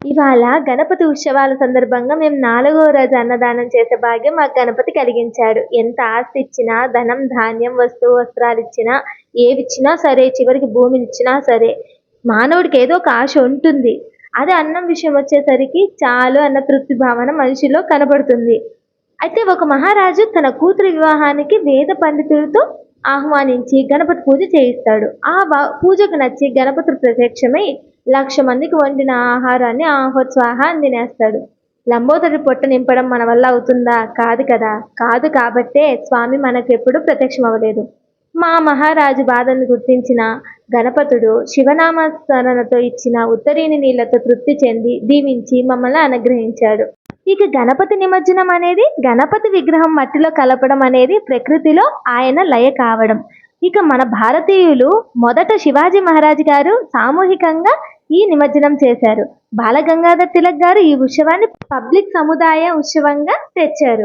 ఇవాళ గణపతి ఉత్సవాల సందర్భంగా మేము 4వ రోజు అన్నదానం చేసే భాగ్యం మాకు గణపతి కలిగించాడు. ఎంత ఆస్తి ఇచ్చినా, ధనం, ధాన్యం, వస్త్రాలు ఇచ్చినా, ఏవిచ్చినా సరే, చివరికి భూమినిచ్చినా సరే, మానవుడికి ఏదో ఒక ఆశ ఉంటుంది. అదే అన్నం విషయం వచ్చేసరికి చాలు అన్న తృప్తి భావన మనిషిలో కనబడుతుంది. అయితే ఒక మహారాజు తన కూతురి వివాహానికి వేద పండితుడితో ఆహ్వానించి గణపతి పూజ చేయిస్తాడు. పూజకు నచ్చి గణపతుడు ప్రత్యక్షమై 1,00,000 మందికి వండిన ఆహారాన్ని ఆహోత్సాహ తినేస్తాడు. లంబోదరుడి పొట్ట నింపడం మన వల్ల అవుతుందా? కాదు కదా. కాదు కాబట్టే స్వామి మనకెప్పుడు ప్రత్యక్షమవ్వలేదు. మా మహారాజు బాధను గుర్తించిన గణపతుడు శివనామస్మరణతో ఇచ్చిన ఉత్తరీని నీళ్లతో తృప్తి చెంది దీవించి మమ్మల్ని అనుగ్రహించాడు. ఇక గణపతి నిమజ్జనం అనేది గణపతి విగ్రహం మట్టిలో కలపడం అనేది ప్రకృతిలో ఆయన లయ కావడం. ఇక మన భారతీయులు మొదట శివాజీ మహారాజ్ గారు సామూహికంగా ఈ నిమజ్జనం చేశారు. బాలగంగాధర్ తిలక్ గారు ఈ ఉత్సవాన్ని పబ్లిక్ సముదాయ ఉత్సవంగా తెచ్చారు.